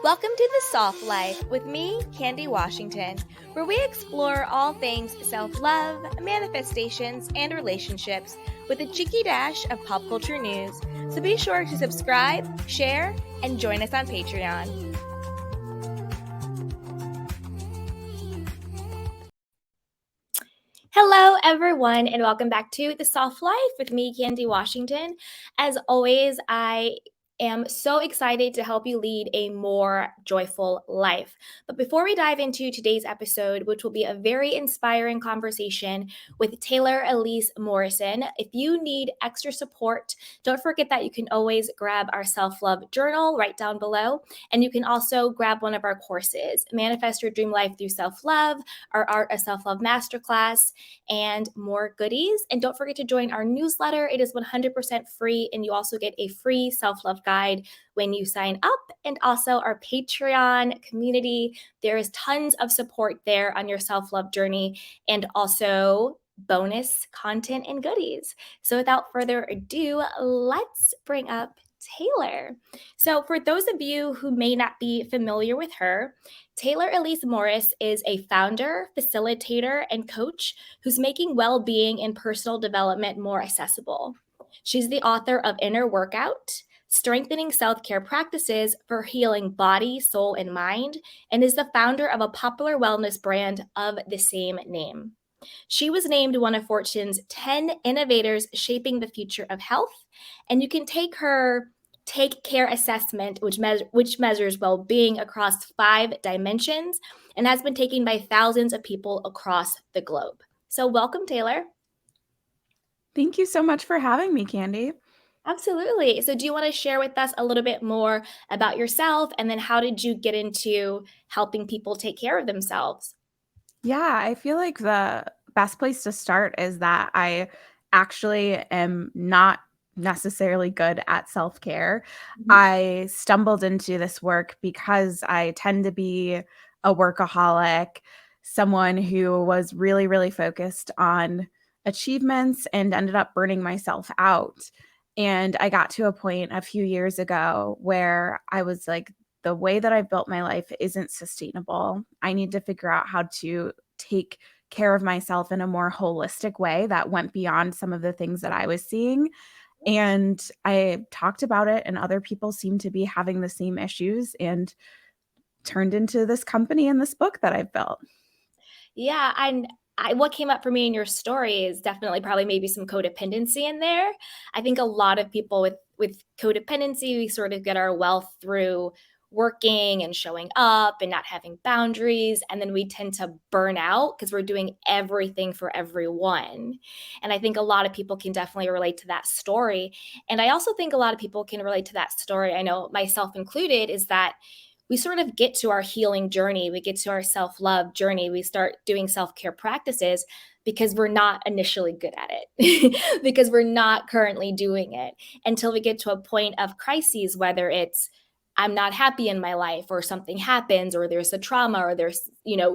Welcome to The Soft Life with me, Candy Washington, where we explore all things self-love, manifestations, and relationships with a cheeky dash of pop culture news. So be sure to subscribe, share, and join us on Patreon. Hello, everyone, and welcome back to The Soft Life with me, Candy Washington. As always, I am so excited to help you lead a more joyful life. But before we dive into today's episode, which will be a very inspiring conversation with Taylor Elyse Morrison, if you need extra support, don't forget that you can always grab our self-love journal right down below. And you can also grab one of our courses, Manifest Your Dream Life Through Self-Love, our Art of Self-Love Masterclass, and more goodies. And don't forget to join our newsletter. It is 100% free, and you also get a free self-love guide when you sign up. And also our Patreon community. There is tons of support there on your self-love journey, and also bonus content and goodies. So without further ado, let's bring up Taylor. So for those of you who may not be familiar with her, Taylor Elyse Morris is a founder, facilitator, and coach who's making well-being and personal development more accessible. She's the author of Inner Workout, Strengthening Self-Care Practices for Healing Body, Soul, and Mind, and is the founder of a popular wellness brand of the same name. She was named one of Fortune's 10 innovators shaping the future of health, and you can take her Take Care assessment, which measures well-being across 5 dimensions and has been taken by thousands of people across the globe. So welcome, Taylor. Thank you so much for having me, Candy. Absolutely. So do you want to share with us a little bit more about yourself, and then how did you get into helping people take care of themselves? Yeah, I feel like the best place to start is that I actually am not necessarily good at self-care. Mhm. I stumbled into this work because I tend to be a workaholic, someone who was really, really focused on achievements and ended up burning myself out. And I got to a point a few years ago where I was like, the way that I've built my life isn't sustainable. I need to figure out how to take care of myself in a more holistic way that went beyond some of the things that I was seeing. And I talked about it, and other people seemed to be having the same issues, and turned into this company and this book that I've built. Yeah, and what came up for me in your story is definitely probably maybe some codependency in there. I think a lot of people with codependency, we sort of get our wealth through working and showing up and not having boundaries, and then we tend to burn out because we're doing everything for everyone. And I think a lot of people can definitely relate to that story. And I also think a lot of people can relate to that story, I know myself included, is that we sort of get to our healing journey, we get to our self-love journey, we start doing self-care practices because we're not initially good at it, because we're not currently doing it until we get to a point of crises, whether it's I'm not happy in my life, or something happens, or there's a trauma, or there's,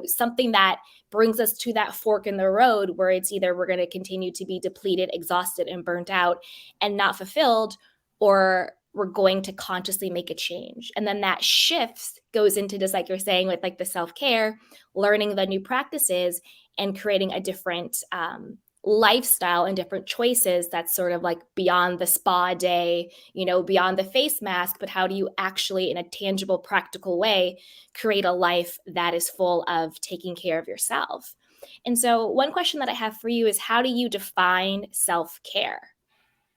something that brings us to that fork in the road where it's either we're going to continue to be depleted, exhausted, and burnt out and not fulfilled, or we're going to consciously make a change. And then that shifts, goes into just like you're saying with like the self-care, learning the new practices and creating a different lifestyle and different choices that's sort of like beyond the spa day, beyond the face mask, but how do you actually, in a tangible, practical way, create a life that is full of taking care of yourself? And so one question that I have for you is, how do you define self-care?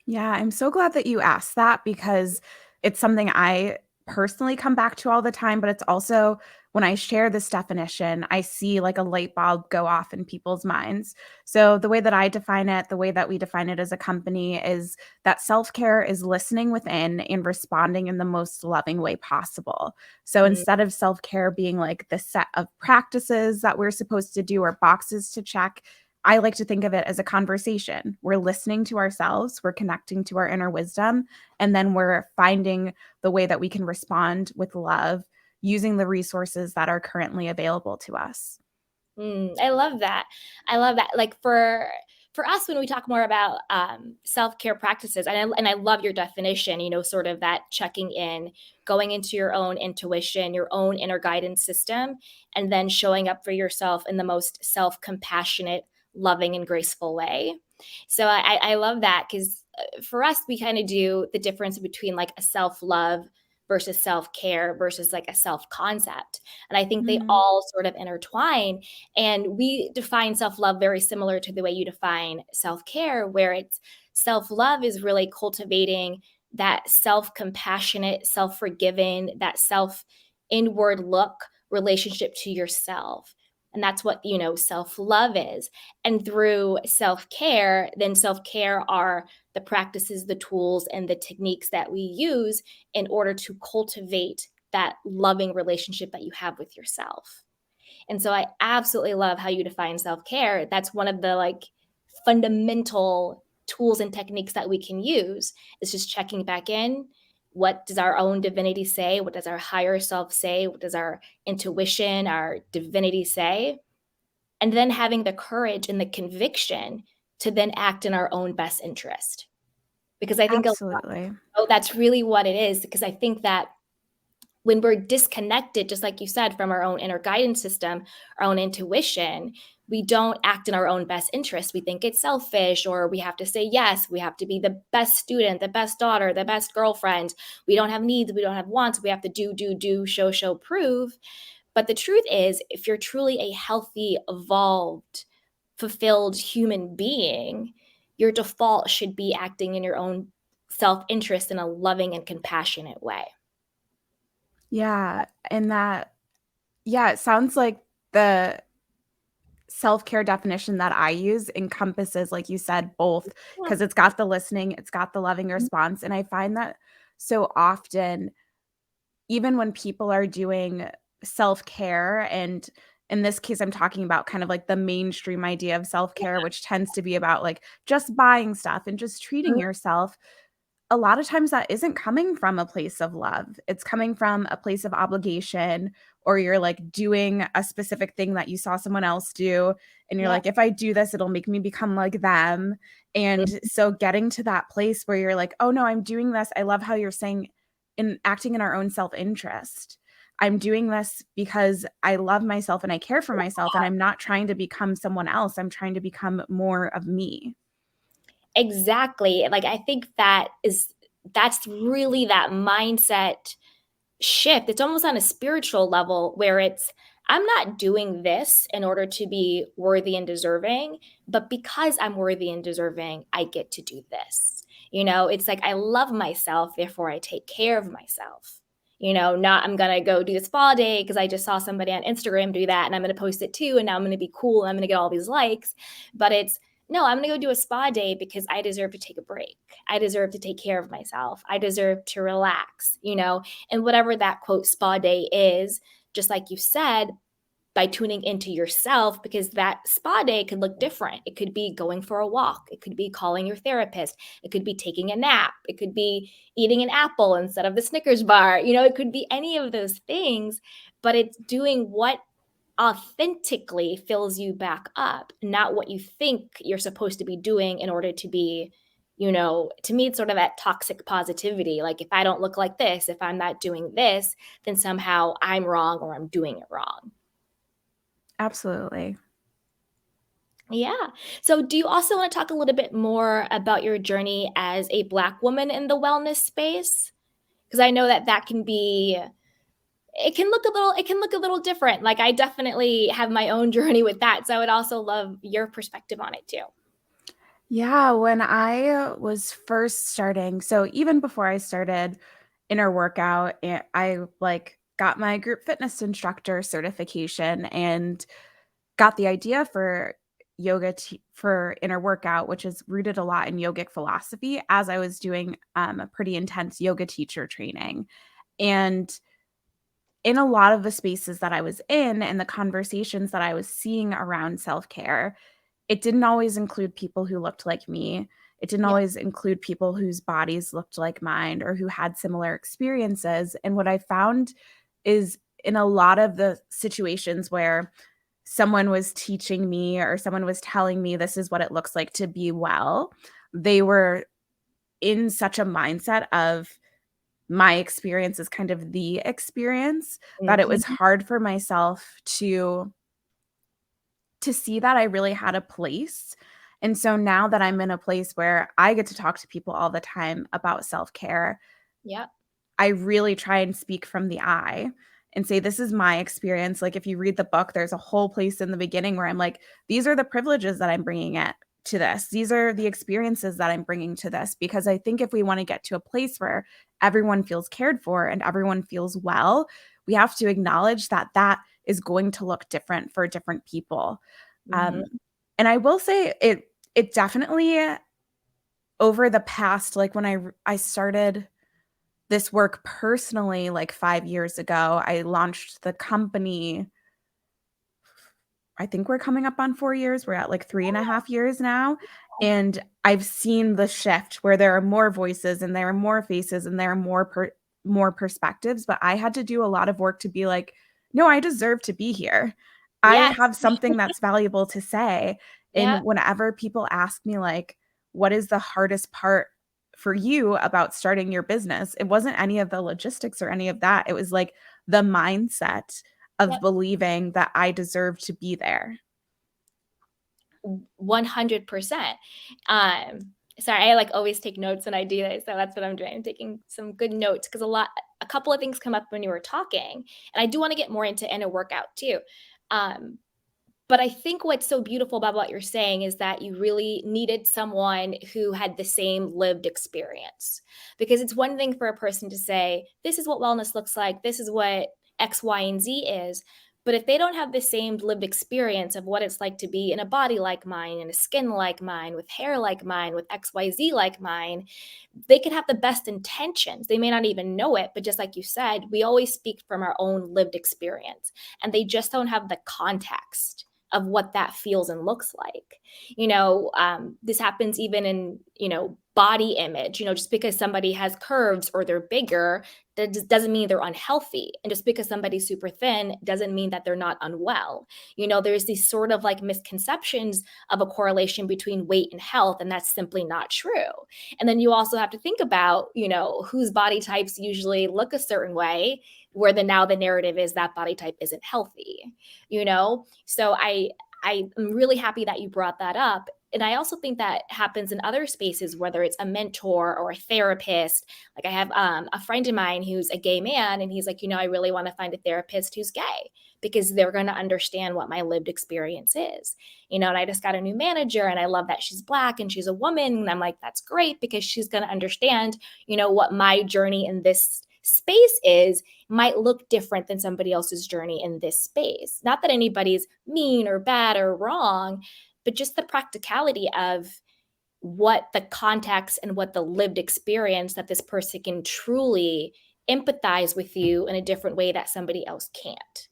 Yeah, I'm so glad that you asked that, because it's something I personally come back to all the time, but it's also when I share this definition, I see like a light bulb go off in people's minds. So, the way that I define it, the way that we define it as a company, is that self care is listening within and responding in the most loving way possible. So, Mm. instead of self care being like the set of practices that we're supposed to do or boxes to check, I like to think of it as a conversation. We're listening to ourselves, we're connecting to our inner wisdom, and then we're finding the way that we can respond with love using the resources that are currently available to us. I love that. I love that. Like for us, when we talk more about self-care practices, and I love your definition, sort of that checking in, going into your own intuition, your own inner guidance system, and then showing up for yourself in the most self-compassionate, loving, and graceful way. So I love that, because for us, we kind of do the difference between like a self-love versus self-care versus like a self-concept. And I think they Mhm. all sort of intertwine. And we define self-love very similar to the way you define self-care, where it's self-love is really cultivating that self-compassionate, self-forgiving, that self-inward look relationship to yourself. And that's what, self-love is. And through self-care, then self-care are the practices, the tools, and the techniques that we use in order to cultivate that loving relationship that you have with yourself. And so I absolutely love how you define self-care. That's one of the like fundamental tools and techniques that we can use, is just checking back in. What does our own divinity say? What does our higher self say? What does our intuition, our divinity say? And then having the courage and the conviction to then act in our own best interest. Because I think Absolutely. that's really what it is. Because I think that when we're disconnected, just like you said, from our own inner guidance system, our own intuition, we don't act in our own best interest. We think it's selfish, or we have to say yes. We have to be the best student, the best daughter, the best girlfriend. We don't have needs. We don't have wants. We have to do, show, prove. But the truth is, if you're truly a healthy, evolved, fulfilled human being, your default should be acting in your own self interest in a loving and compassionate way. Yeah, and that yeah, it sounds like the self-care definition that I use encompasses, like you said, both, Yeah. because it's got the listening, it's got the loving response, and I find that so often, even when people are doing self-care, and in this case, I'm talking about kind of like the mainstream idea of self-care, which tends to be about, like, just buying stuff and just treating Mhm. yourself. A lot of times that isn't coming from a place of love. It's coming from a place of obligation, or you're like doing a specific thing that you saw someone else do. And you're Yep. like, if I do this, it'll make me become like them. And so getting to that place where you're like, oh no, I'm doing this. I love how you're saying in acting in our own self interest. I'm doing this because I love myself and I care for myself. And I'm not trying to become someone else. I'm trying to become more of me. Exactly. Like, I think that's really that mindset shift. It's almost on a spiritual level, where it's, I'm not doing this in order to be worthy and deserving, but because I'm worthy and deserving, I get to do this. It's like, I love myself, therefore I take care of myself. Not, I'm going to go do the spa day because I just saw somebody on Instagram do that and I'm going to post it too. And now I'm going to be cool and I'm going to get all these likes. But it's, no, I'm going to go do a spa day because I deserve to take a break. I deserve to take care of myself. I deserve to relax, and whatever that quote spa day is, just like you said, by tuning into yourself, because that spa day could look different. It could be going for a walk. It could be calling your therapist. It could be taking a nap. It could be eating an apple instead of the Snickers bar. It could be any of those things, but it's doing what authentically fills you back up, not what you think you're supposed to be doing in order to be, to me, it's sort of that toxic positivity. Like, if I don't look like this, if I'm not doing this, then somehow I'm wrong or I'm doing it wrong. Absolutely. Yeah. So, do you also want to talk a little bit more about your journey as a Black woman in the wellness space? Because I know that can be, it can look a little different. Like, I definitely have my own journey with that. So I would also love your perspective on it too. Yeah, when I was first starting, so even before I started inner workout, I like got my group fitness instructor certification and got the idea for for inner workout, which is rooted a lot in yogic philosophy, as I was doing a pretty intense yoga teacher training. And in a lot of the spaces that I was in and the conversations that I was seeing around self care, it didn't always include people who looked like me. It didn't Yeah. always include people whose bodies looked like mine or who had similar experiences. And what I found is, in a lot of the situations where someone was teaching me or someone was telling me this is what it looks like to be well, they were in such a mindset of my experience is kind of the experience that it was Mhm. hard for myself to see that I really had a place. And so now that I'm in a place where I get to talk to people all the time about self-care, Yep. I really try and speak from the I and say, this is my experience. Like if you read the book, there's a whole place in the beginning where I'm like, these are the privileges that I'm bringing it to this. These are the experiences that I'm bringing to this. Because I think if we want to get to a place where everyone feels cared for and everyone feels well, we have to acknowledge that that is going to look different for different people. Um, Mhm. and I will say it definitely over the past, like when I started this work personally like 5 years ago. I launched the company. I think we're coming up on 4 years. We're at like 3.5 years now. And I've seen the shift where there are more voices and there are more faces and there are more perspectives. But I had to do a lot of work to be like, no, I deserve to be here. I Yes. have something that's valuable to say. Yep. And whenever people ask me, like, what is the hardest part for you about starting your business? It wasn't any of the logistics or any of that. It was like the mindset of Yep. believing that I deserve to be there. 100%. Sorry, I like always take notes when I do this, so that's what I'm doing. I'm taking some good notes because a couple of things come up when you were talking, and I do want to get more into inner workout too. Um, But I think what's so beautiful about what you're saying is that you really needed someone who had the same lived experience. Because it's one thing for a person to say, this is what wellness looks like, this is what X, Y, and Z is. But if they don't have the same lived experience of what it's like to be in a body like mine, in a skin like mine, with hair like mine, with XYZ like mine, they could have the best intentions. They may not even know it, but just like you said, we always speak from our own lived experience, and they just don't have the context of what that feels and looks like. This happens even in, body image. Just because somebody has curves or they're bigger, that just doesn't mean they're unhealthy. And just because somebody's super thin doesn't mean that they're not unwell. There's these sort of like misconceptions of a correlation between weight and health, and that's simply not true. And then you also have to think about, whose body types usually look a certain way, where now the narrative is that body type isn't healthy, So I am really happy that you brought that up. And I also think that happens in other spaces, whether it's a mentor or a therapist. Like I have a friend of mine who's a gay man, and he's like, I really want to find a therapist who's gay because they're going to understand what my lived experience is. And I just got a new manager, and I love that she's Black and she's a woman. And I'm like, that's great because she's going to understand, what my journey in this space is might look different than somebody else's journey in this space. Not that anybody's mean or bad or wrong, but just the practicality of what the context and what the lived experience that this person can truly empathize with you in a different way that somebody else can't.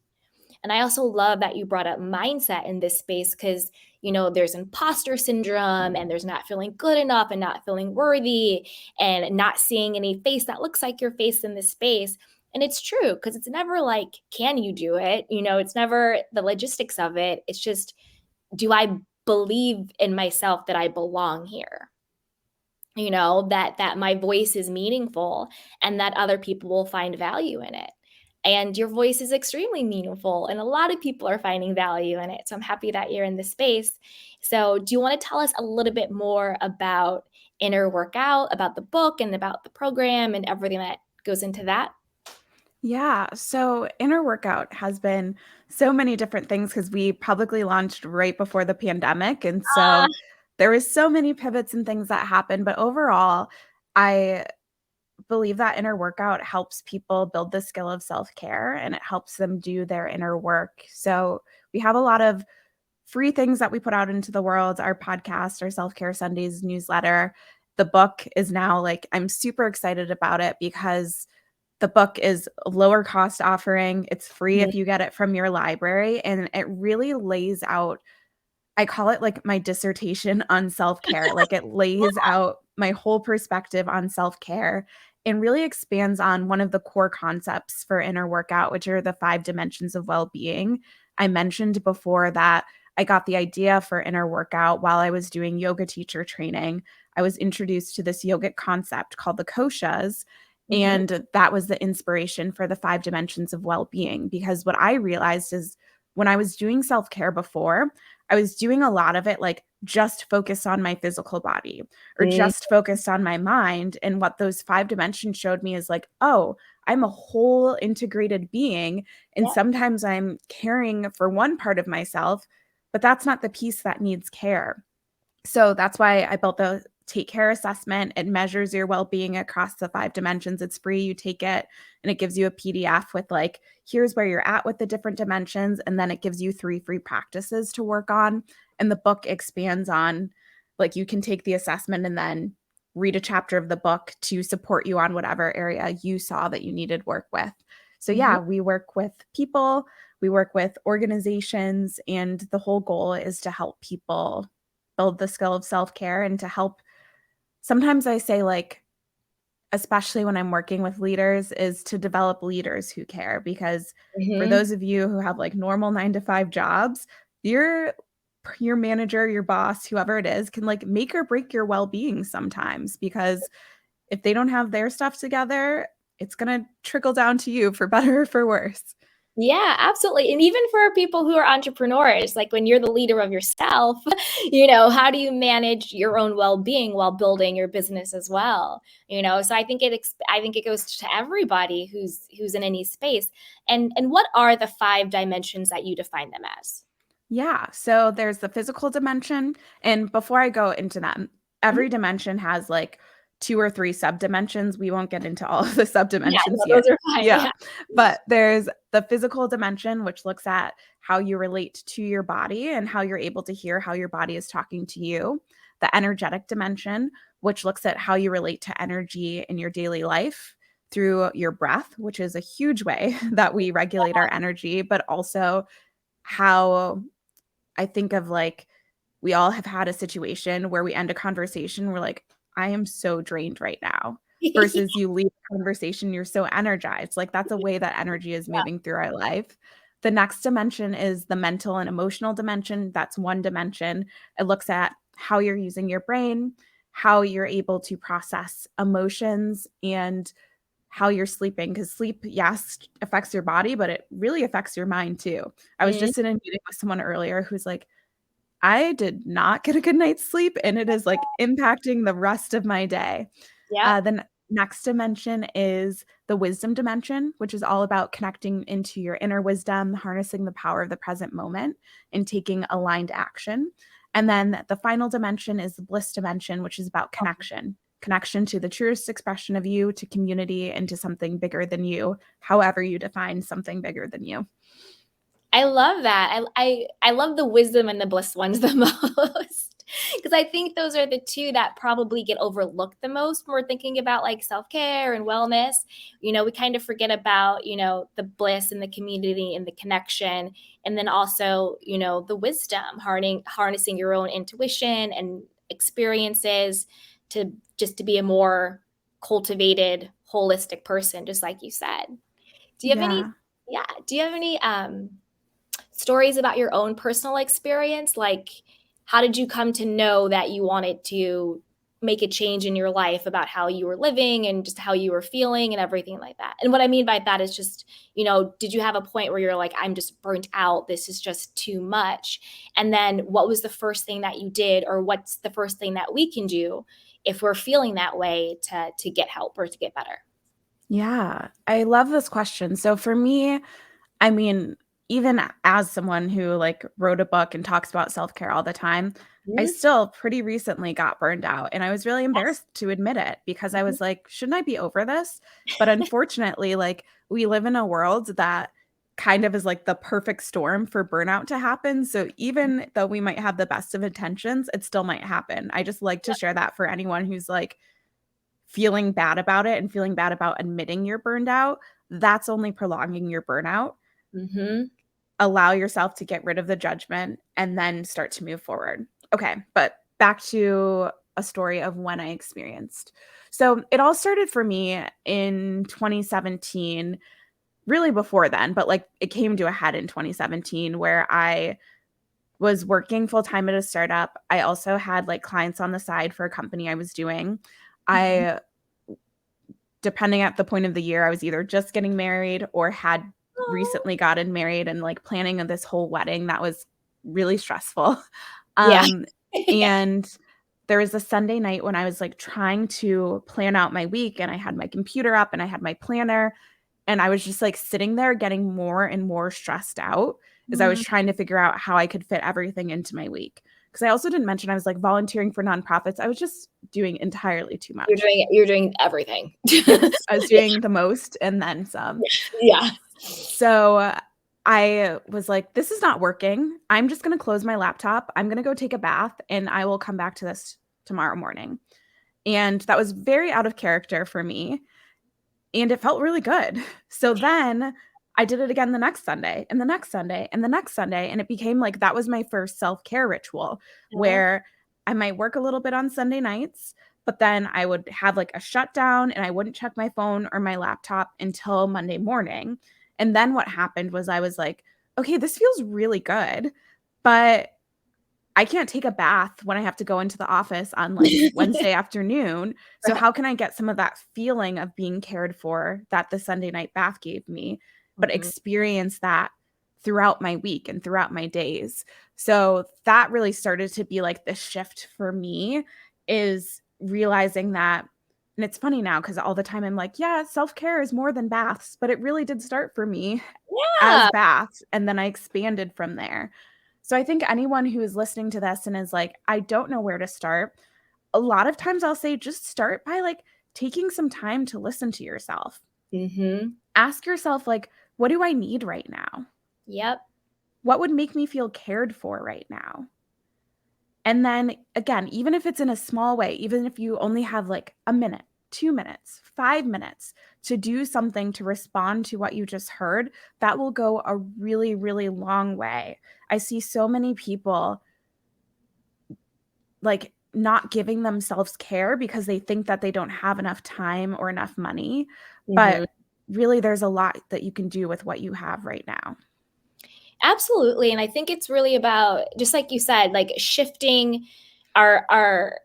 And I also love that you brought up mindset in this space because, there's imposter syndrome and there's not feeling good enough and not feeling worthy and not seeing any face that looks like your face in this space. And it's true because it's never like, can you do it? It's never the logistics of it. It's just, do I believe in myself that I belong here? That my voice is meaningful and that other people will find value in it. And your voice is extremely meaningful and a lot of people are finding value in it. So I'm happy that you're in this space. So do you want to tell us a little bit more about inner workout, about the book and about the program and everything that goes into that? Yeah. So inner workout has been so many different things because we publicly launched right before the pandemic. And Uh, so there was so many pivots and things that happened. But overall, I believe that inner workout helps people build the skill of self-care and it helps them do their inner work. So we have a lot of free things that we put out into the world, our podcast, our self-care Sundays newsletter. The book is now like I'm super excited about it because the book is a lower cost offering. It's free mhm. if you get it from your library and it really lays out I call it like my dissertation on self-care. Like it lays out my whole perspective on self-care and really expands on one of the core concepts for inner workout, which are the 5 dimensions of well-being. I mentioned before that I got the idea for inner workout while I was doing yoga teacher training. I was introduced to this yogic concept called the koshas, Mhm. and that was the inspiration for the 5 dimensions of well-being. Because what I realized is when I was doing self-care before, I was doing a lot of it like just focus on my physical body or Mm, just focused on my mind. And what those 5 dimensions showed me is like, oh, I'm a whole integrated being. And yeah. sometimes I'm caring for one part of myself, but that's not the piece that needs care. So that's why I built the Take Care assessment. It measures your well being across the 5 dimensions. It's free. You take it and it gives you a PDF with, like, here's where you're at with the different dimensions. And then it gives you 3 free practices to work on. And the book expands on, like, you can take the assessment and then read a chapter of the book to support you on whatever area you saw that you needed work with. So, Mhm. yeah, we work with people, we work with organizations, and the whole goal is to help people build the skill of self-care and to help. Sometimes I say, like, especially when I'm working with leaders, is to develop leaders who care, because for Mhm. those of you who have like normal 9 to 5 jobs, your manager, your boss, whoever it is, can like make or break your well-being sometimes, because if they don't have their stuff together, it's going to trickle down to you for better or for worse. Yeah, absolutely. And even for people who are entrepreneurs, like when you're the leader of yourself, how do you manage your own well-being while building your business as well? So I think it goes to everybody who's in any space. And what are the 5 dimensions that you define them as? Yeah. So there's the physical dimension. And before I go into them, Mhm. every dimension has like 2 or 3 subdimensions. We won't get into all of the Yeah, subdimensions no, here. those are fine. Yeah. Yeah. But there's the physical dimension, which looks at how you relate to your body and how you're able to hear how your body is talking to you. The energetic dimension, which looks at how you relate to energy in your daily life through your breath, which is a huge way that we regulate our energy, but also how I think of, like, we all have had a situation where we end a conversation, we're like, I am so drained right now, versus you leave the conversation, you're so energized. Like, that's a way that energy is Yeah. moving through our life. The next dimension is the mental and emotional dimension. That's one dimension. It looks at how you're using your brain, how you're able to process emotions, and how you're sleeping, because sleep, yes, affects your body, but it really affects your mind too. I was Mhm. just in a meeting with someone earlier who's like, I did not get a good night's sleep, and it is like impacting the rest of my day. Yep. The next dimension is the wisdom dimension, which is all about connecting into your inner wisdom, harnessing the power of the present moment, and taking aligned action. And then the final dimension is the bliss dimension, which is about connection to the truest expression of you, to community, and to something bigger than you, however you define something bigger than you. I love that. I love the wisdom and the bliss ones the most because I think those are the 2 that probably get overlooked the most when we're thinking about, like, self-care and wellness. We kind of forget about, the bliss and the community and the connection, and then also, the wisdom, harnessing your own intuition and experiences to just to be a more cultivated, holistic person, just like you said. Do you have any Yeah. Yeah, do you have any, stories about your own personal experience? Like, how did you come to know that you wanted to make a change in your life about how you were living and just how you were feeling and everything like that? And what I mean by that is just, did you have a point where you're like, I'm just burnt out. This is just too much. And then what was the first thing that you did, or what's the first thing that we can do if we're feeling that way to get help or to get better? Yeah. I love this question. So for me, I mean, even as someone who like wrote a book and talks about self-care all the time, I Mhm. still pretty recently got burned out, and I was really Yes. embarrassed to admit it, because I Mhm. was like, shouldn't I be over this? But unfortunately, like, we live in a world that kind of is like the perfect storm for burnout to happen. So even though we might have the best of intentions, it still might happen. I just like to share that for anyone who's like feeling bad about it and feeling bad about admitting you're burned out. That's only prolonging your burnout. Mhm. Allow yourself to get rid of the judgment and then start to move forward. Okay, but back to a story of when I experienced. So it all started for me in 2017, really before then, but like it came to a head in 2017 where I was working full time at a startup. I also had like clients on the side for a company I was doing. Mhm. I, depending at the point of the year, I was either just getting married or had Oh. recently gotten married and like planning this whole wedding that was really stressful. Yeah. Um, and there was a Sunday night when I was like trying to plan out my week and I had my computer up and I had my planner and I was just like sitting there getting more and more stressed out as I was Mhm. trying to figure out how I could fit everything into my week. Because I also didn't mention I was like volunteering for nonprofits. I was just doing entirely too much. You're doing everything. Yes, I was doing the most and then some. Yeah. So I was like, this is not working. I'm just going to close my laptop. I'm going to go take a bath and I will come back to this tomorrow morning. And that was very out of character for me. And it felt really good. So then I did it again the next Sunday and the next Sunday and the next Sunday. And it became like that was my first self care ritual Uh-huh. where I might work a little bit on Sunday nights, but then I would have like a shutdown and I wouldn't check my phone or my laptop until Monday morning. And then what happened was I was like, okay, this feels really good, but I can't take a bath when I have to go into the office on like Wednesday afternoon. So Right. how can I get some of that feeling of being cared for that the Sunday night bath gave me, but Mhm. experience that throughout my week and throughout my days. So that really started to be like the shift for me is realizing that. And it's funny now because all the time I'm like, yeah, self-care is more than baths, but it really did start for me as Yeah. baths. And then I expanded from there. So I think anyone who is listening to this and is like, I don't know where to start, a lot of times I'll say just start by like taking some time to listen to yourself. Mhm. Ask yourself, like, what do I need right now? Yep. What would make me feel cared for right now? And then again, even if it's in a small way, even if you only have like a minute, 2 minutes, 5 minutes to do something to respond to what you just heard, that will go a really, really long way. I see so many people like not giving themselves care because they think that they don't have enough time or enough money. Mhm. But really, there's a lot that you can do with what you have right now. Absolutely, and I think it's really about, just like you said, like shifting our our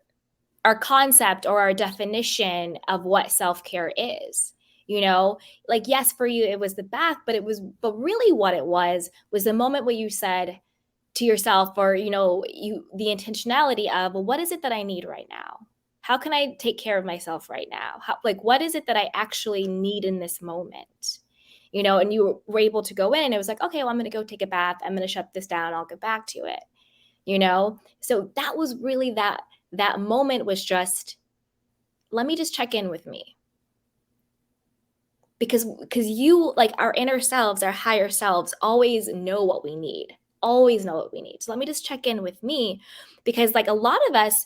our concept or our definition of what self-care is. You know, like yes, for you it was the bath, but really what it was the moment where you said to yourself, or you the intentionality of, well, what is it that I need right now? How can I take care of myself right now? Like what is it that I actually need in this moment? And you were able to go in and it was like, okay, well, I'm going to go take a bath, I'm going to shut this down, I'll get back to it. So that was really that moment was just, let me just check in with me, because you, like, our inner selves, our higher selves always know what we need, always know what we need. So let me just check in with me, because like a lot of us,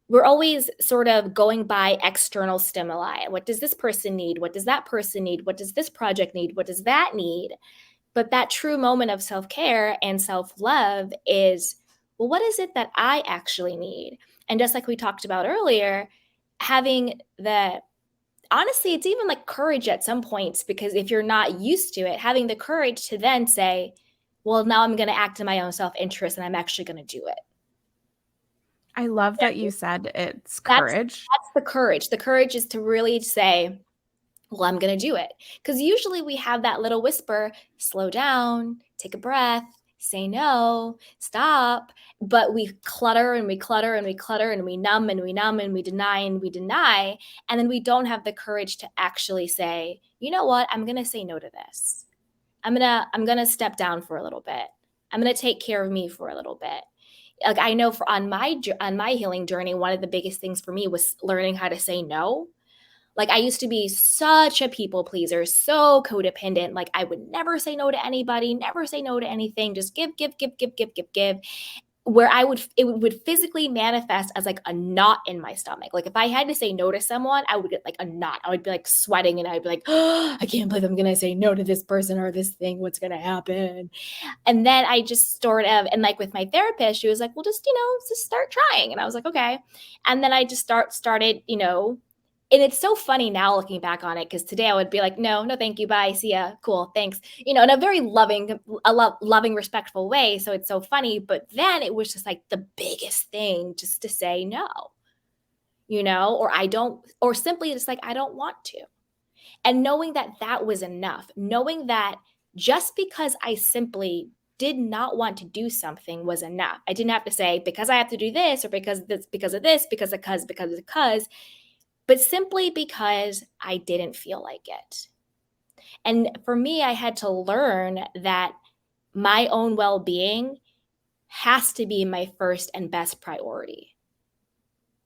we're always sort of going by external stimuli. What does this person need? What does that person need? What does this project need? What does that need? But that true moment of self-care and self-love is, well, what is it that I actually need? And just like we talked about earlier, having the, honestly, it's even like courage at some points, because if you're not used to it, having the courage to then say, well, now I'm going to act in my own self-interest and I'm actually going to do it. I love that you said it's That's courage. that's the courage. The courage is to really say, well, I'm going to do it. Because usually we have that little whisper, slow down, take a breath, say no, stop. But we clutter and we clutter and we clutter and we numb and we numb and we deny and we deny. And then we don't have the courage to actually say, you know what? I'm going to say no to this. I'm going to step down for a little bit. I'm going to take care of me for a little bit. Like I know for on my healing journey, one of the biggest things for me was learning how to say no. Like I used to be such a people pleaser, so codependent. Like I would never say no to anybody, never say no to anything, just give, give, give, give, give, give, give. where it would physically manifest as like a knot in my stomach. Like if I had to say no to someone, I would get like a knot. I would be like sweating and I'd be like, oh, I can't believe I'm going to say no to this person or this thing. What's going to happen? And then I just sort of, and like with my therapist, she was like, well, just, just start trying. And I was like, okay. And then I just started, and it's so funny now looking back on it, because today I would be like, no, thank you, bye, see ya, cool, thanks, in a very loving, respectful way. So it's so funny. But then it was just like the biggest thing just to say no, or I don't, or simply just like, I don't want to. And knowing that that was enough, knowing that just because I simply did not want to do something was enough. I didn't have to say, because I have to do this, or because of this, because, but simply because I didn't feel like it. And for me, I had to learn that my own well-being has to be my first and best priority.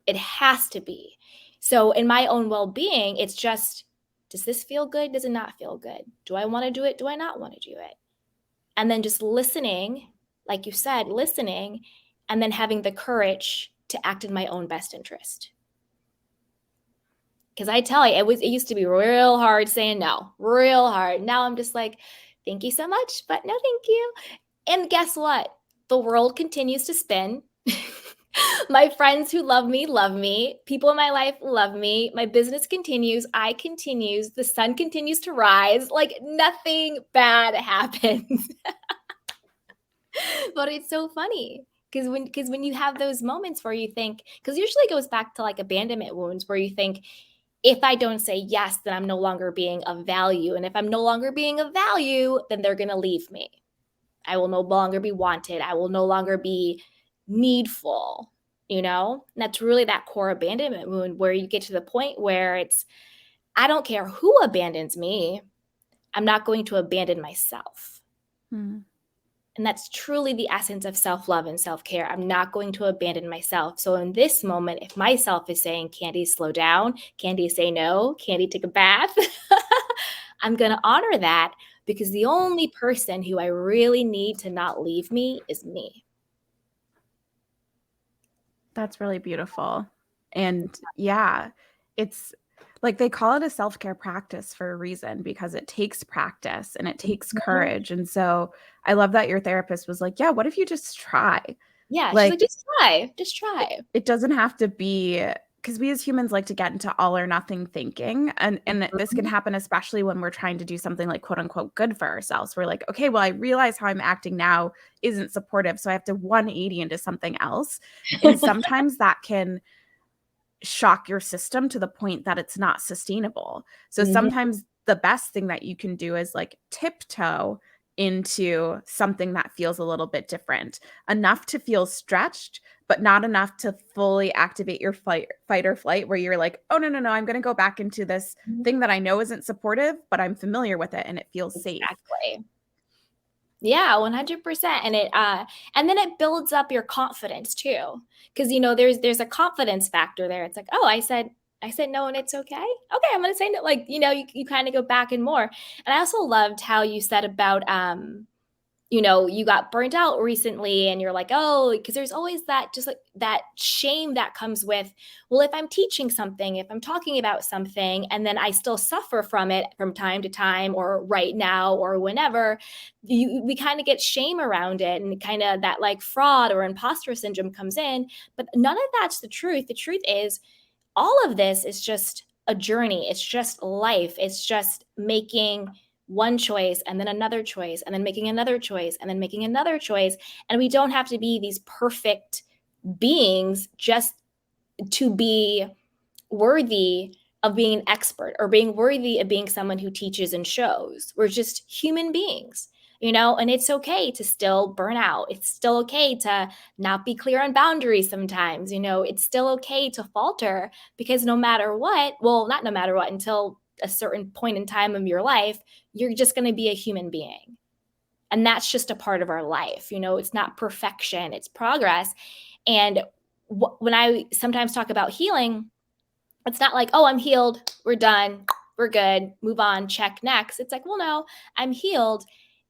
It has to be. So in my own well-being, it's just, does this feel good? Does it not feel good? Do I want to do it? Do I not want to do it? And then just listening, like you said, listening, and then having the courage to act in my own best interest. Because I tell you, it used to be real hard saying no, real hard. Now I'm just like, thank you so much, but no, thank you. And guess what? The world continues to spin. My friends who love me. People in my life love me. My business continues. I continues. The sun continues to rise. Like nothing bad happens. But it's so funny. Because when you have those moments where you think, because usually it goes back to like abandonment wounds, where you think, if I don't say yes, then I'm no longer being of value. And if I'm no longer being of value, then they're going to leave me. I will no longer be wanted. I will no longer be needful, And that's really that core abandonment wound, where you get to the point where it's, I don't care who abandons me. I'm not going to abandon myself. Hmm. And that's truly the essence of self-love and self-care. I'm not going to abandon myself. So in this moment, if myself is saying, Candy, slow down, Candy, say no, Candy, take a bath, I'm going to honor that, because the only person who I really need to not leave me is me. That's really beautiful. And yeah, it's like they call it a self-care practice for a reason, because it takes practice and it takes Mhm. courage. And so I love that your therapist was like, yeah, what if you just try? Yeah, she's like, Like just it, try. it doesn't have to be, because we as humans like to get into all or nothing thinking. And this can Mhm. happen especially when we're trying to do something like quote unquote good for ourselves. We're like, okay, well, I realize how I'm acting now isn't supportive. So I have to 180 into something else. And sometimes that can shock your system to the point that it's not sustainable. So Mhm. sometimes the best thing that you can do is like tiptoe into something that feels a little bit different, enough to feel stretched, but not enough to fully activate your fight or flight, where you're like, oh, no, no, no, I'm going to go back into this thing that I know isn't supportive, but I'm familiar with it and it feels safe. Exactly. Yeah, 100%. And then it builds up your confidence too. Because there's a confidence factor there. It's like, oh, I said no and it's okay. Okay, I'm gonna say no. Like, you kind of go back and more. And I also loved how you said about you got burnt out recently, and you're like, oh, because there's always that, just like that shame that comes with, well, if I'm teaching something, if I'm talking about something, and then I still suffer from it from time to time, or right now, or whenever, we kind of get shame around it, and kind of that like fraud or imposter syndrome comes in. But none of that's the truth. The truth is, all of this is just a journey. It's just life. It's just making one choice and then another choice and then making another choice and then making another choice. And we don't have to be these perfect beings just to be worthy of being an expert, or being worthy of being someone who teaches and shows. We're just human beings, and it's okay to still burn out. It's still okay to not be clear on boundaries sometimes. It's still okay to falter, because no matter what, well, not no matter what, until a certain point in time of your life, you're just going to be a human being. And that's just a part of our life. It's not perfection, it's progress. And when I sometimes talk about healing, it's not like, oh, I'm healed, we're done, we're good, move on, check next. It's like, well, no, I'm healed.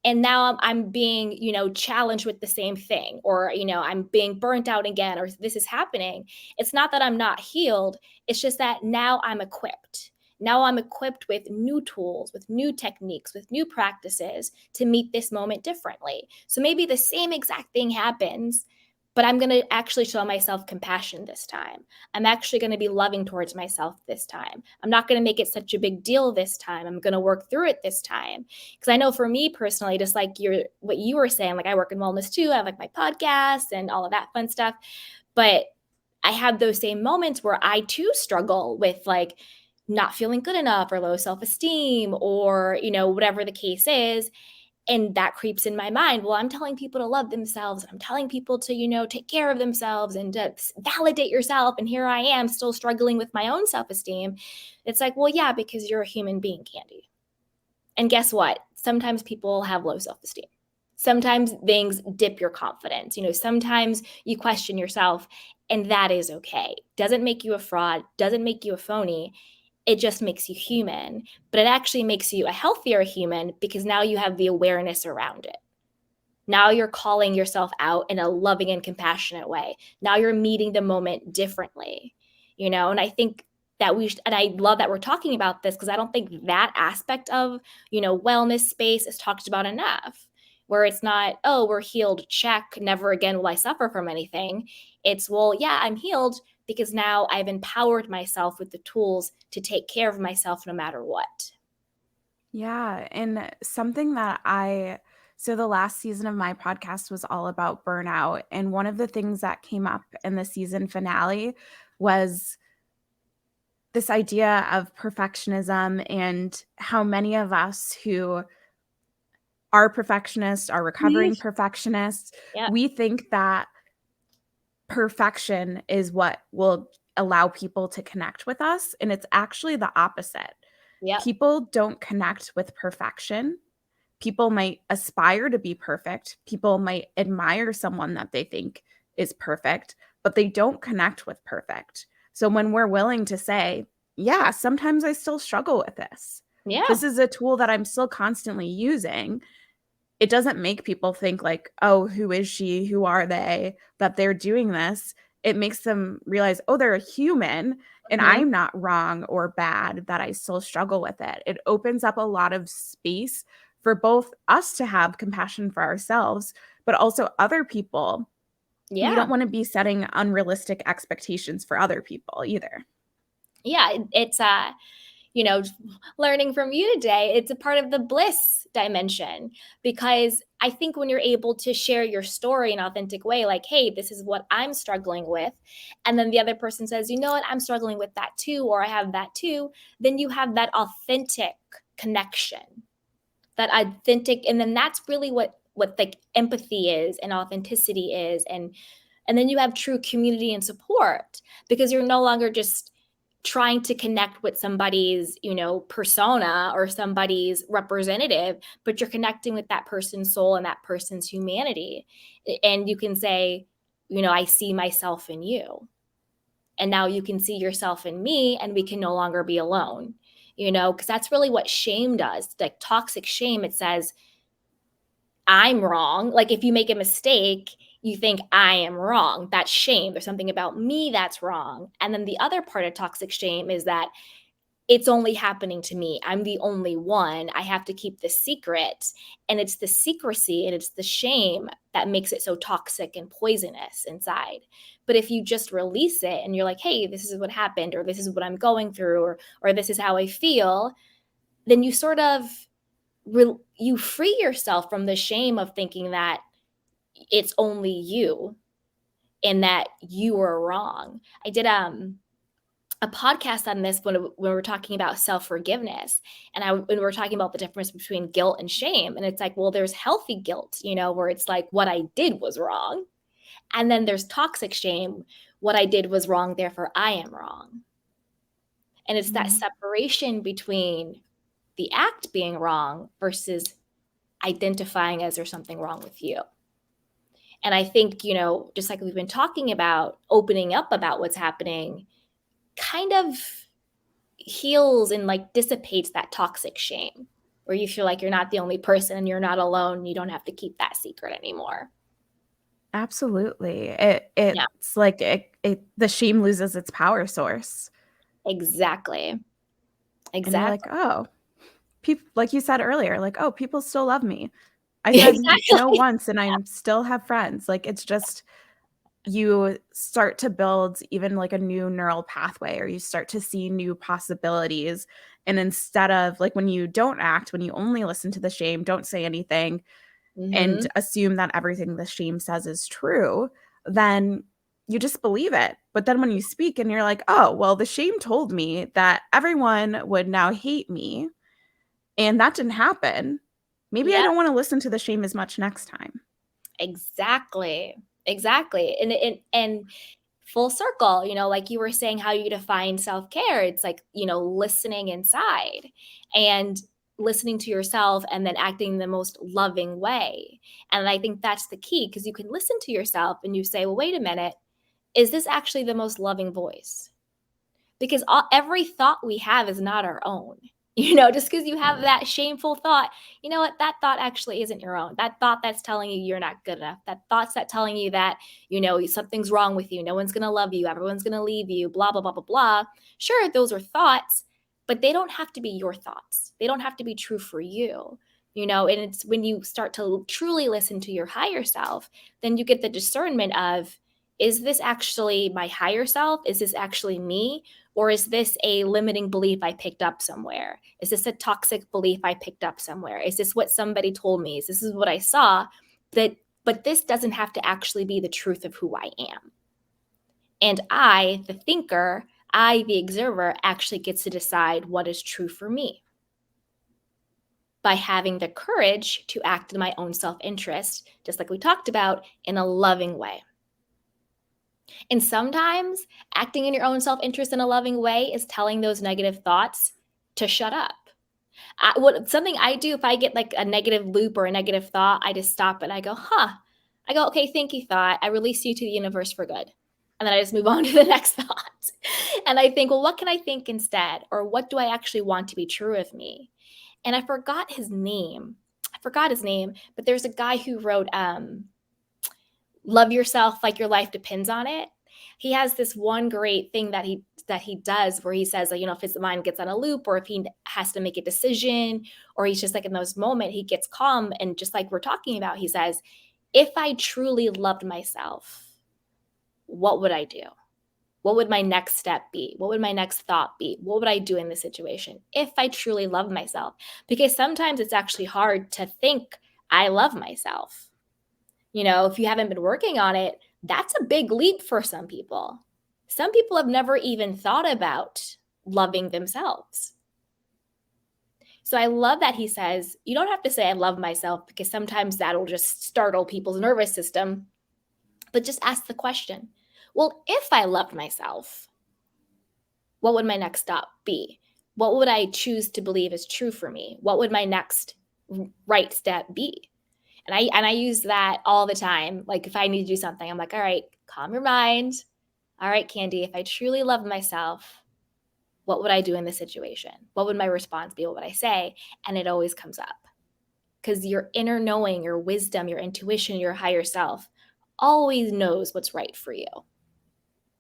And now I'm being, challenged with the same thing, or, I'm being burnt out again, or this is happening. It's not that I'm not healed. It's just that now I'm equipped. Now I'm equipped with new tools, with new techniques, with new practices to meet this moment differently. So maybe the same exact thing happens, but I'm going to actually show myself compassion this time. I'm actually going to be loving towards myself this time. I'm not going to make it such a big deal this time. I'm going to work through it this time. Because I know for me personally, just like what you were saying, like I work in wellness too. I have like my podcast and all of that fun stuff. But I have those same moments where I too struggle with like not feeling good enough or low self-esteem or, whatever the case is. And that creeps in my mind. Well, I'm telling people to love themselves. I'm telling people to, take care of themselves and to validate yourself. And here I am still struggling with my own self-esteem. It's like, well, yeah, because you're a human being, Candy. And guess what? Sometimes people have low self-esteem. Sometimes things dip your confidence. Sometimes you question yourself, and that is okay. Doesn't make you a fraud, doesn't make you a phony. It just makes you human, but it actually makes you a healthier human because now you have the awareness around it. Now you're calling yourself out in a loving and compassionate way. Now you're meeting the moment differently, and I think that and I love that we're talking about this because I don't think that aspect of, wellness space is talked about enough, where it's not, oh, we're healed, check, never again will I suffer from anything. It's, well, yeah, I'm healed because now I've empowered myself with the tools to take care of myself no matter what. Yeah. And something so the last season of my podcast was all about burnout. And one of the things that came up in the season finale was this idea of perfectionism and how many of us who are perfectionists, are recovering perfectionists, Yeah. we think that perfection is what will allow people to connect with us. And it's actually the opposite. Yep. People don't connect with perfection. People might aspire to be perfect. People might admire someone that they think is perfect, but they don't connect with perfect. So when we're willing to say, yeah, sometimes I still struggle with this. Yeah. This is a tool that I'm still constantly using. It doesn't make people think like, oh, who is she? Who are they that they're doing this? It makes them realize, oh, they're a human and Mhm. I'm not wrong or bad that I still struggle with it. It opens up a lot of space for both us to have compassion for ourselves, but also other people. We Yeah. don't want to be setting unrealistic expectations for other people either. Yeah. It's you know, learning from you today, it's a part of the bliss dimension, because I think when you're able to share your story in an authentic way, like, hey, this is what I'm struggling with, and then the other person says, you know what, I'm struggling with that too, or I have that too, then you have that authentic connection, that authentic, and then that's really what like empathy is and authenticity is, and then you have true community and support, because you're no longer just trying to connect with somebody's, persona or somebody's representative, but you're connecting with that person's soul and that person's humanity. And you can say, I see myself in you. And now you can see yourself in me, and we can no longer be alone, because that's really what shame does. Like toxic shame, it says, I'm wrong. Like if you make a mistake, you think I am wrong. That's shame. There's something about me that's wrong. And then the other part of toxic shame is that it's only happening to me. I'm the only one. I have to keep the secret. And it's the secrecy and it's the shame that makes it so toxic and poisonous inside. But if you just release it and you're like, hey, this is what happened, or this is what I'm going through, or this is how I feel, then you sort of you free yourself from the shame of thinking that it's only you and that you are wrong. I did a podcast on this when we were talking about self-forgiveness, and when we were talking about the difference between guilt and shame, and it's like, well, there's healthy guilt, where it's like what I did was wrong, and then there's toxic shame, what I did was wrong, therefore I am wrong. And it's that Mhm. separation between the act being wrong versus identifying as there's something wrong with you. And I think, just like we've been talking about, opening up about what's happening kind of heals and like dissipates that toxic shame. where you feel like you're not the only person and you're not alone. You don't have to keep that secret anymore. Absolutely. Yeah, It's like the shame loses its power source. exactly. And you're like, Exactly. oh, people, like you said earlier, like, oh, people still love me. I said no Exactly. once and I still have friends. Like, it's just, you start to build even like a new neural pathway, or you start to see new possibilities. And instead of like when you don't act, when you only listen to the shame, don't say anything, and Hmm. assume that everything the shame says is true, then you just believe it. But then when you speak and you're like, oh, well, the shame told me that everyone would now hate me, and that didn't happen. Maybe I Yep. don't want to listen to the shame as much next time. Exactly. Exactly. And full circle, like you were saying, how you define self-care, it's like, listening inside and listening to yourself and then acting the most loving way. And I think that's the key, because you can listen to yourself and you say, well, wait a minute, is this actually the most loving voice? Because every thought we have is not our own. Just because you have that shameful thought, you know what? That thought actually isn't your own. That thought that's telling you you're not good enough. That thought's that telling you that, something's wrong with you. No one's going to love you. Everyone's going to leave you, blah, blah, blah, blah, blah. Sure, those are thoughts, but they don't have to be your thoughts. They don't have to be true for you. And it's when you start to truly listen to your higher self, then you get the discernment of, is this actually my higher self? Is this actually me? Or is this a limiting belief I picked up somewhere? Is this a toxic belief I picked up somewhere? Is this what somebody told me? Is this what I saw? But this doesn't have to actually be the truth of who I am. And I, the thinker, I, the observer, actually gets to decide what is true for me by having the courage to act in my own self-interest, just like we talked about, in a loving way. And sometimes acting in your own self-interest in a loving way is telling those negative thoughts to shut up. Something I do, if I get like a negative loop or a negative thought, I just stop and I go, huh. I go, okay, thank you, thought. I release you to the universe for good. And then I just move on to the next thought. And I think, well, what can I think instead? Or what do I actually want to be true of me? And I forgot his name. But there's a guy who wrote Love Yourself Like Your Life Depends on It. He has this one great thing that he does, where he says, if his mind gets on a loop, or if he has to make a decision, or he's just like in those moments, he gets calm. And just like we're talking about, he says, if I truly loved myself, what would I do? What would my next step be? What would my next thought be? What would I do in this situation if I truly love myself? Because sometimes it's actually hard to think I love myself. If you haven't been working on it, that's a big leap for some people. Some people have never even thought about loving themselves. So I love that he says, you don't have to say I love myself, because sometimes that'll just startle people's nervous system, but just ask the question, well, if I loved myself, what would my next stop be? What would I choose to believe is true for me? What would my next right step be? And I use that all the time. Like if I need to do something, I'm like, all right, calm your mind. All right, Candy, if I truly love myself, what would I do in this situation? What would my response be? What would I say? And it always comes up, because your inner knowing, your wisdom, your intuition, your higher self always knows what's right for you.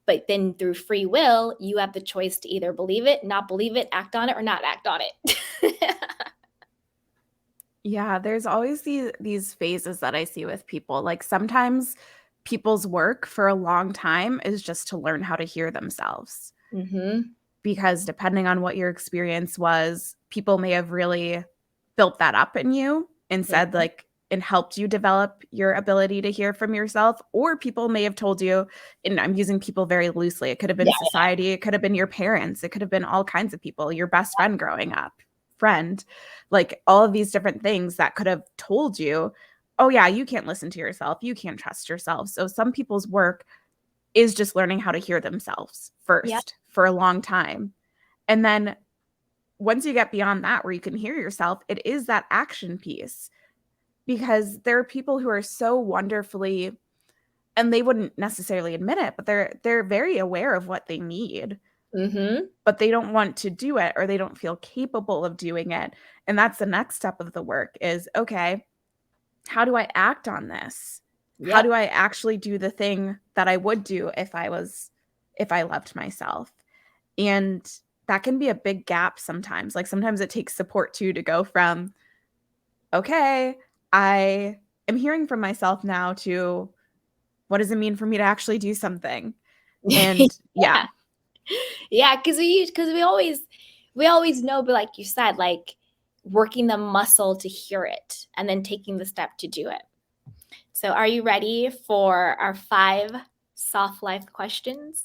But then through free will, you have the choice to either believe it, not believe it, act on it, or not act on it. Yeah, there's always these phases that I see with people. Like sometimes people's work for a long time is just to learn how to hear themselves. Mm-hmm. Because depending on what your experience was, people may have really built that up in you and said Mm-hmm. like and helped you develop your ability to hear from yourself, or people may have told you, and I'm using people very loosely. It could have been Yeah. society, it could have been your parents, it could have been all kinds of people, your best friend growing up, friend, like all of these different things that could have told you, oh yeah, you can't listen to yourself, you can't trust yourself. So some people's work is just learning how to hear themselves Yeah. first for a long time. And then once you get beyond that, where you can hear yourself, it is that action piece, because there are people who are so wonderfully, and they wouldn't necessarily admit it, but they're very aware of what they need. Mhm. but they don't want to do it or they don't feel capable of doing it. And that's the next step of the work is, okay, how do I act on this? How do Yep. I actually do the thing that I would do if I loved myself? And that can be a big gap sometimes. Like sometimes it takes support too to go from, okay, I am hearing from myself now to what does it mean for me to actually do something? And yeah, Yeah. Yeah, because we always know, but like you said, like working the muscle to hear it and then taking the step to do it. So are you ready for our 5 soft life questions?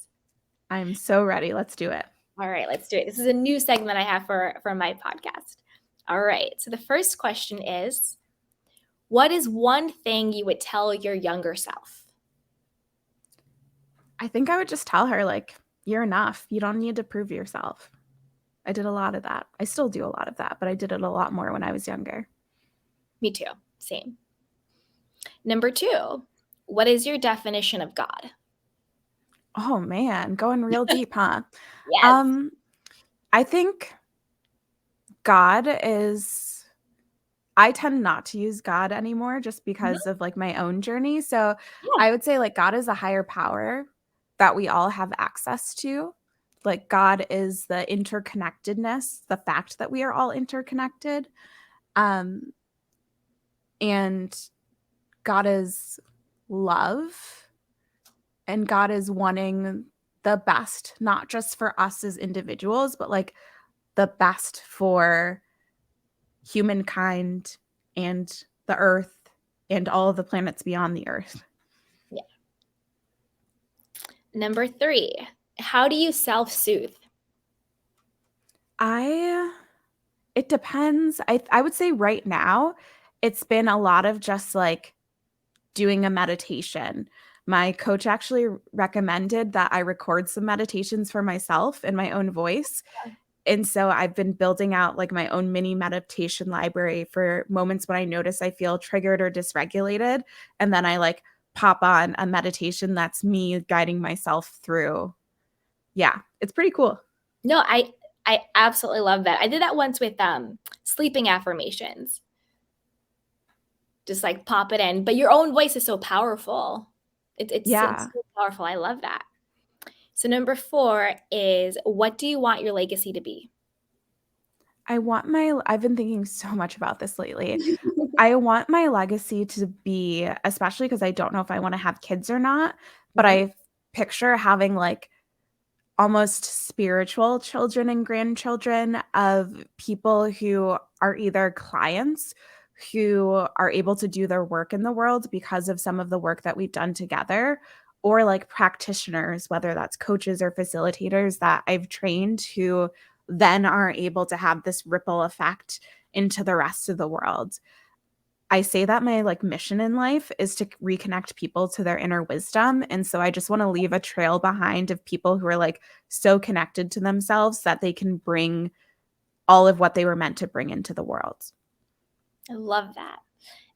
I'm so ready. Let's do it. All right, let's do it. This is a new segment I have for my podcast. All right. So the first question is, what is one thing you would tell your younger self? I think I would just tell her, like, you're enough. You don't need to prove yourself. I did a lot of that. I still do a lot of that, but I did it a lot more when I was younger. Me too. Same. Number 2, what is your definition of God? Oh man, going real deep, huh? Yes. Um, I think God is I tend not to use God anymore just Mhm. because of like my own journey. So Yeah. I would say like God is a higher power that we all have access to. Like God is the interconnectedness, the fact that we are all interconnected. Um, and God is love and God is wanting the best, not just for us as individuals, but like the best for humankind and the earth and all of the planets beyond the earth. Yeah. Number 3, how do you self-soothe? I it depends. I would say right now it's been a lot of just like doing a meditation. My coach actually recommended that I record some meditations for myself in my own voice. And so I've been building out like my own mini meditation library for moments when I notice I feel triggered or dysregulated. And then I like pop on a meditation that's me guiding myself through. Yeah, it's pretty cool. No, I absolutely love that. I did that once with sleeping affirmations. Just like pop it in, but your own voice is so powerful. It's Yeah. so powerful. I love that. So number 4 is, what do you want your legacy to be? I've been thinking so much about this lately. I want my legacy to be, especially because I don't know if I want to have kids or not, but Mhm. I picture having like almost spiritual children and grandchildren of people who are either clients who are able to do their work in the world because of some of the work that we've done together, or like practitioners, whether that's coaches or facilitators that I've trained who then are able to have this ripple effect into the rest of the world. I say that my like mission in life is to reconnect people to their inner wisdom. And so I just want to leave a trail behind of people who are like so connected to themselves that they can bring all of what they were meant to bring into the world. I love that.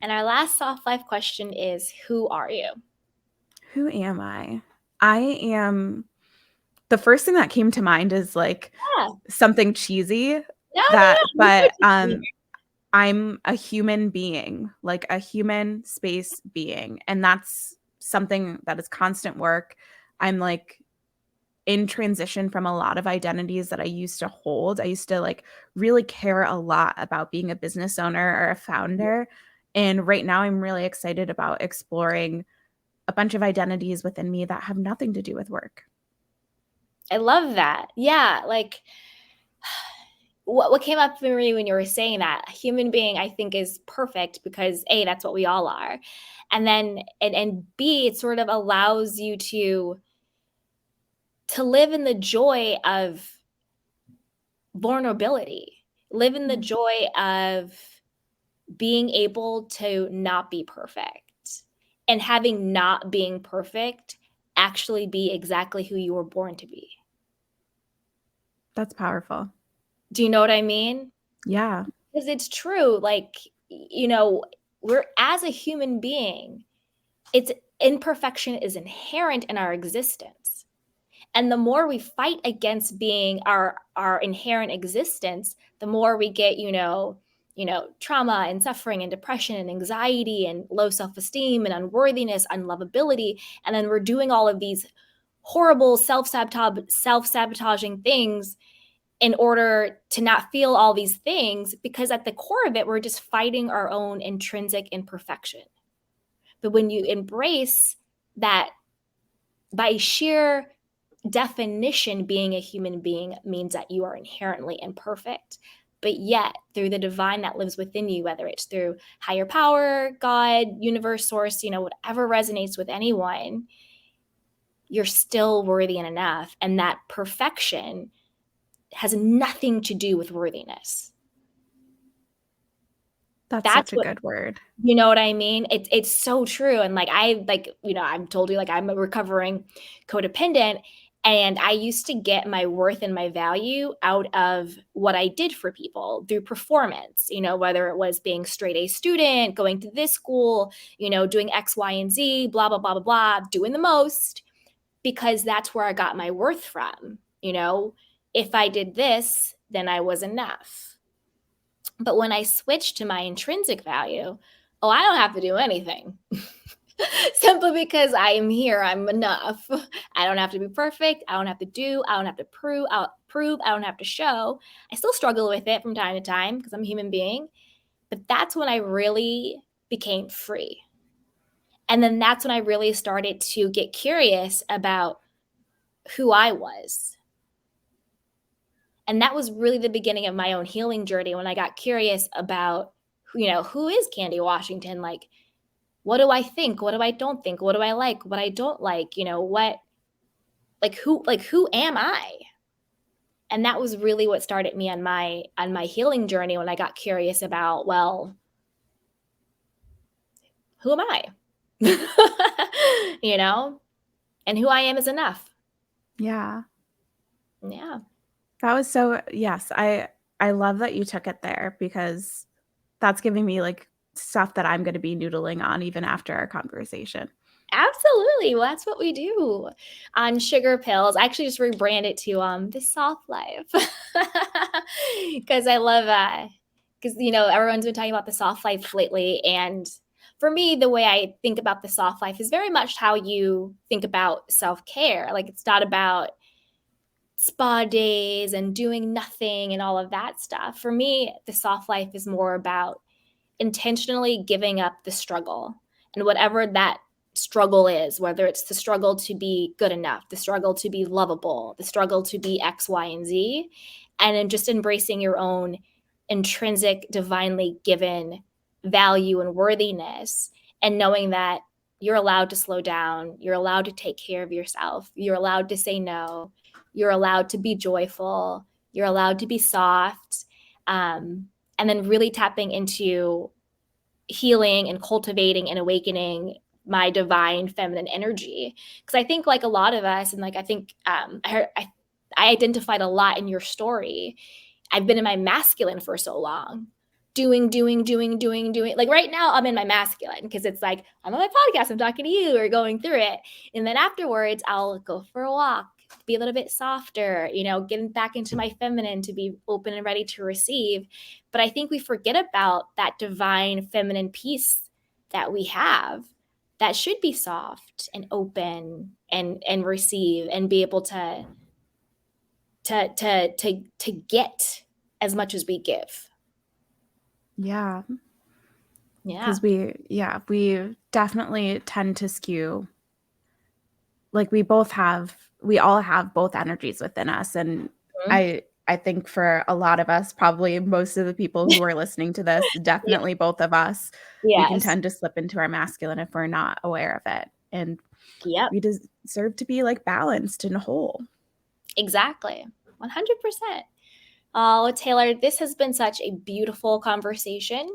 And our last soft life question is, who are you? Who am I? I am the first thing that came to mind is like Yeah. something cheesy No, that no, no. but I'm a human being, like a human space being, and that's something that is constant work. I'm like in transition from a lot of identities that I used to hold. I used to like really care a lot about being a business owner or a founder. And right now I'm really excited about exploring a bunch of identities within me that have nothing to do with work. I love that. Yeah, like what came up for me when you were saying that, a human being I think is perfect because A, that's what we all are. And then and B, it sort of allows you to live in the joy of vulnerability, live in the Mm. joy of being able to not be perfect and having not being perfect actually be exactly who you were born to be. That's powerful. Do you know what I mean? Yeah. Because it's true. Like, we're as a human being, it's imperfection is inherent in our existence. And the more we fight against being our inherent existence, the more we get, trauma and suffering and depression and anxiety and low self-esteem and unworthiness, unlovability. And then we're doing all of these horrible self-sabotaging things in order to not feel all these things, because at the core of it, we're just fighting our own intrinsic imperfection. But when you embrace that, by sheer definition, being a human being means that you are inherently imperfect. But yet, through the divine that lives within you, whether it's through higher power, God, universe, source, whatever resonates with anyone, you're still worthy and enough. And that perfection has nothing to do with worthiness. That's That's such a what, good word. you know what I mean? It's so true. And I've told you, like, I'm a recovering codependent, and I used to get my worth and my value out of what I did for people through performance, whether it was being straight A student, going to this school, doing X, Y, and Z, blah, blah, blah, blah, blah, doing the most, because that's where I got my worth from. If I did this, then I was enough. But when I switched to my intrinsic value, oh, I don't have to do anything. Simply because I am here, I'm enough. I don't have to be perfect. I don't have to do. I don't have to prove. I don't have to show. I still struggle with it from time to time because I'm a human being. But that's when I really became free. And then that's when I really started to get curious about who I was. And that was really the beginning of my own healing journey, when I got curious about, who is Candy Washington? Like, what do I think? What do I don't think? What do I like? What I don't like? Who am I? And that was really what started me on my healing journey, when I got curious about, well, who am I? And who I am is enough. Yeah. Yeah. That was so, yes, I love that you took it there, because that's giving me like stuff that I'm going to be noodling on even after our conversation. Absolutely. Well, that's what we do on Sugar Pills. I actually just rebranded to the Soft Life, because I love because everyone's been talking about the soft life lately, and for me, the way I think about the soft life is very much how you think about self-care. Like, it's not about spa days and doing nothing and all of that stuff. For me, the soft life is more about intentionally giving up the struggle, and whatever that struggle is, whether it's the struggle to be good enough, the struggle to be lovable, the struggle to be X, Y, and Z, and then just embracing your own intrinsic, divinely given value and worthiness, and knowing that you're allowed to slow down, you're allowed to take care of yourself, you're allowed to say no, you're allowed to be joyful, you're allowed to be soft, and then really tapping into healing and cultivating and awakening my divine feminine energy. Because I think, like a lot of us, and like I think I identified a lot in your story. I've been in my masculine for so long, doing. Like right now, I'm in my masculine because it's like, I'm on my podcast, I'm talking to you, we're going through it. And then afterwards, I'll go for a walk, be a little bit softer, getting back into my feminine to be open and ready to receive. But I think we forget about that divine feminine piece that we have, that should be soft and open and receive and be able to get as much as we give. Yeah. Yeah. Because we definitely tend to skew. Like, we all have both energies within us. And Mhm. I think for a lot of us, probably most of the people who are listening to this, Yeah. definitely both of us, we can Yes. tend to slip into our masculine if we're not aware of it. And Yep. we deserve to be like balanced and whole. Exactly. 100%. Oh, Taylor, this has been such a beautiful conversation.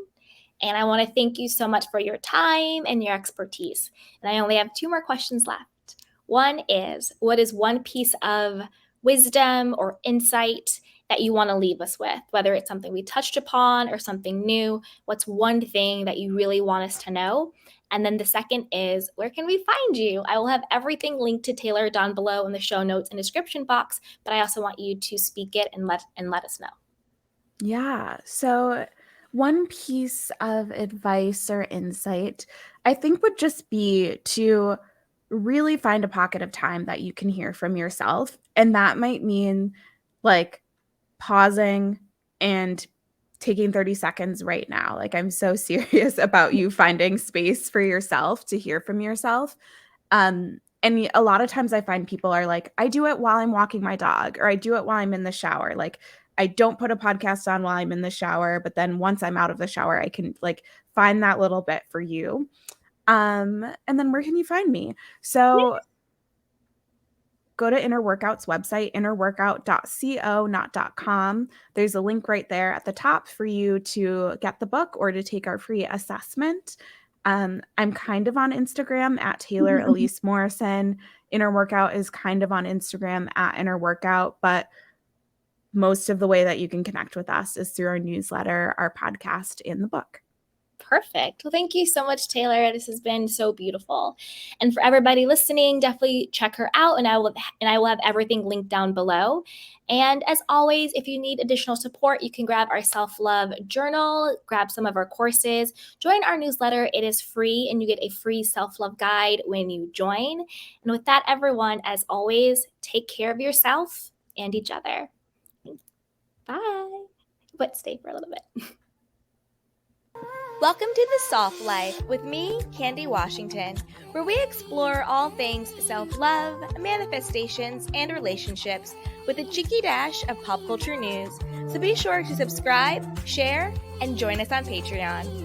And I want to thank you so much for your time and your expertise. And I only have two more questions left. One is, what is one piece of wisdom or insight that you want to leave us with, whether it's something we touched upon or something new. What's one thing that you really want us to know? And then the second is, where can we find you? I will have everything linked to Taylor down below in the show notes and description box, but I also want you to speak it and let us know. Yeah. So, one piece of advice or insight I think would just be to really find a pocket of time that you can hear from yourself. And that might mean like pausing and taking 30 seconds right now. Like, I'm so serious about you finding space for yourself to hear from yourself. And a lot of times I find people are like, I do it while I'm walking my dog, or I do it while I'm in the shower. Like, I don't put a podcast on while I'm in the shower, but then once I'm out of the shower, I can like find that little bit for you. And then where can you find me? So go to Inner Workout's website, innerworkout.co, not .com. There's a link right there at the top for you to get the book or to take our free assessment. I'm kind of on Instagram at Taylor Elyse Morrison. Inner Workout is kind of on Instagram at Inner Workout, but most of the way that you can connect with us is through our newsletter, our podcast, and the book. Perfect. Well, thank you so much, Taylor. This has been so beautiful. And for everybody listening, definitely check her out, and I will have everything linked down below. And as always, if you need additional support, you can grab our self-love journal, grab some of our courses, join our newsletter. It is free, and you get a free self-love guide when you join. And with that, everyone, as always, take care of yourself and each other. Bye. But stay for a little bit. Welcome to The Soft Life with me, Candy Washington, where we explore all things self-love, manifestations, and relationships with a cheeky dash of pop culture news. So be sure to subscribe, share, and join us on Patreon.